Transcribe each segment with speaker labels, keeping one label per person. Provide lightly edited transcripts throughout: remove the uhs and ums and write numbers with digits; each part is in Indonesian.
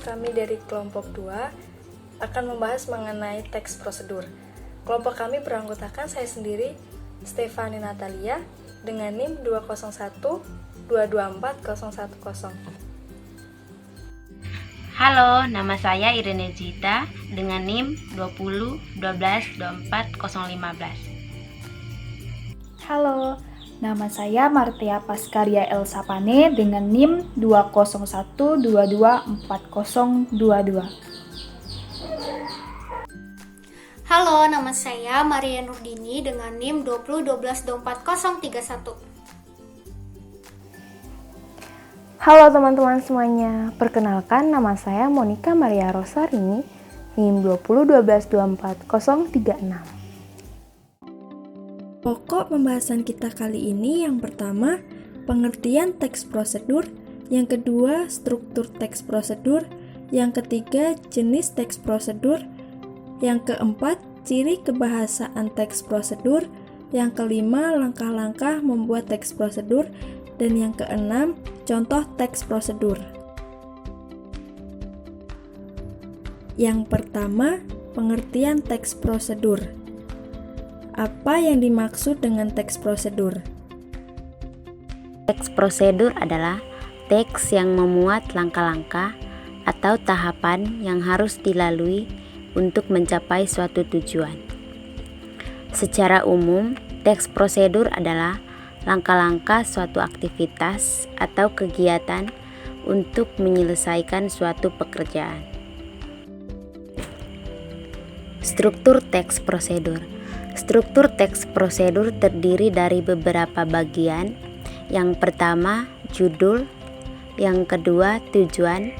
Speaker 1: kami dari kelompok 2 akan membahas mengenai teks prosedur. Kelompok kami beranggotakan saya sendiri, Stefani Natalia, dengan NIM 201224010.
Speaker 2: Halo, nama saya Irene Zita dengan NIM 201224015.
Speaker 3: Halo, nama saya Martia Paskaria Elsapane dengan NIM 201224022.
Speaker 4: Halo, nama saya Maria Nurdini dengan NIM 201224031.
Speaker 5: Halo teman-teman semuanya, perkenalkan nama saya Monica Maria Rosarini, NIM 201224036.
Speaker 1: Pokok pembahasan kita kali ini yang pertama, pengertian teks prosedur, yang kedua, struktur teks prosedur, yang ketiga, jenis teks prosedur, yang keempat, ciri kebahasaan teks prosedur, yang kelima, langkah-langkah membuat teks prosedur, dan yang keenam, contoh teks prosedur. Yang pertama, pengertian teks prosedur. Apa yang dimaksud dengan teks prosedur?
Speaker 2: Teks prosedur adalah teks yang memuat langkah-langkah atau tahapan yang harus dilalui untuk mencapai suatu tujuan. Secara umum, teks prosedur adalah langkah-langkah suatu aktivitas atau kegiatan untuk menyelesaikan suatu pekerjaan. Struktur teks prosedur. Struktur teks prosedur terdiri dari beberapa bagian. Yang pertama, judul. Yang kedua, tujuan,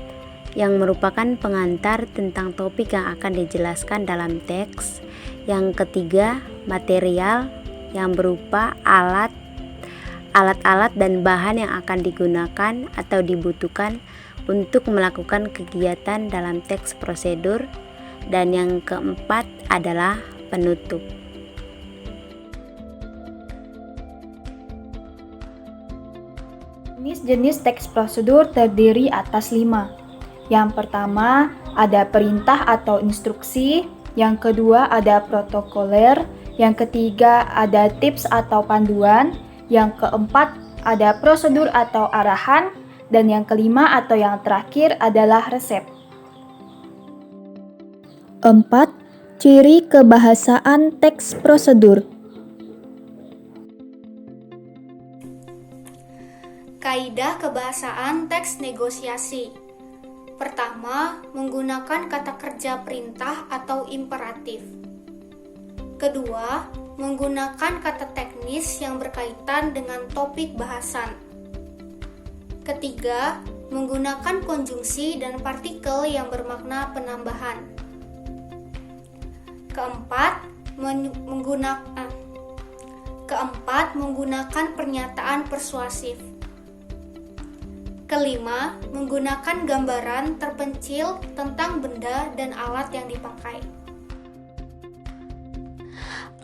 Speaker 2: yang merupakan pengantar tentang topik yang akan dijelaskan dalam teks. Yang ketiga, material, yang berupa alat-alat dan bahan yang akan digunakan atau dibutuhkan untuk melakukan kegiatan dalam teks prosedur. Dan yang keempat adalah penutup.
Speaker 3: Jenis teks prosedur terdiri atas 5. Yang pertama, ada perintah atau instruksi. Yang kedua, ada protokoler. Yang ketiga, ada tips atau panduan. Yang keempat, ada prosedur atau arahan. Dan yang kelima atau yang terakhir adalah resep. 4. Ciri kebahasaan teks prosedur.
Speaker 4: Kaidah kebahasaan teks negosiasi. Pertama, menggunakan kata kerja perintah atau imperatif. Kedua, menggunakan kata teknis yang berkaitan dengan topik bahasan. Ketiga, menggunakan konjungsi dan partikel yang bermakna penambahan. Keempat, menggunakan pernyataan persuasif. Kelima, menggunakan gambaran terpencil tentang benda dan alat yang dipakai.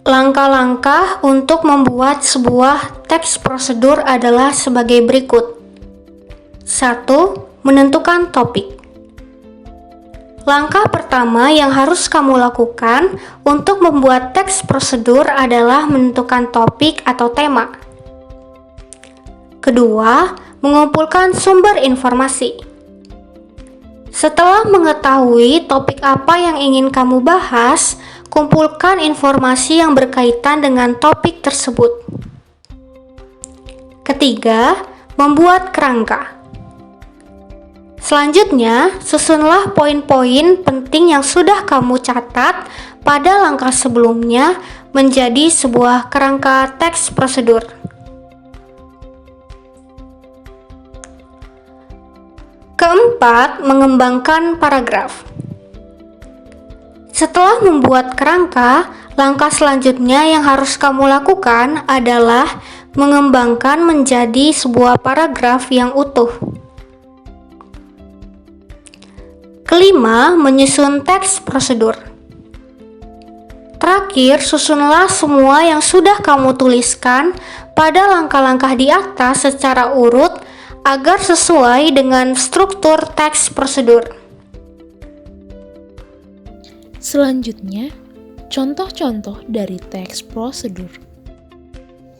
Speaker 4: Langkah-langkah untuk membuat sebuah teks prosedur adalah sebagai berikut. 1. Menentukan topik. Langkah pertama yang harus kamu lakukan untuk membuat teks prosedur adalah menentukan topik atau tema. Kedua, mengumpulkan sumber informasi. Setelah mengetahui topik apa yang ingin kamu bahas, kumpulkan informasi yang berkaitan dengan topik tersebut. Ketiga, membuat kerangka. Selanjutnya, susunlah poin-poin penting yang sudah kamu catat pada langkah sebelumnya menjadi sebuah kerangka teks prosedur. Keempat, mengembangkan paragraf. Setelah membuat kerangka, langkah selanjutnya yang harus kamu lakukan adalah mengembangkan menjadi sebuah paragraf yang utuh. Kelima, menyusun teks prosedur. Terakhir, susunlah semua yang sudah kamu tuliskan pada langkah-langkah di atas secara urut agar sesuai dengan struktur teks prosedur.
Speaker 6: Selanjutnya, contoh-contoh dari teks prosedur.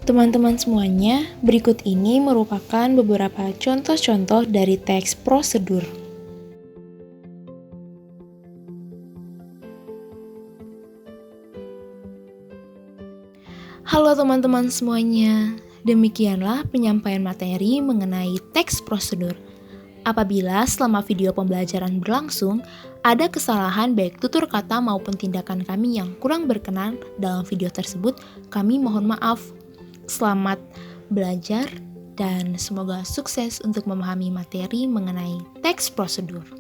Speaker 6: Teman-teman semuanya, berikut ini merupakan beberapa contoh-contoh dari teks prosedur. Halo teman-teman semuanya, demikianlah penyampaian materi mengenai teks prosedur. Apabila selama video pembelajaran berlangsung, ada kesalahan baik tutur kata maupun tindakan kami yang kurang berkenan dalam video tersebut, kami mohon maaf. Selamat belajar dan semoga sukses untuk memahami materi mengenai teks prosedur.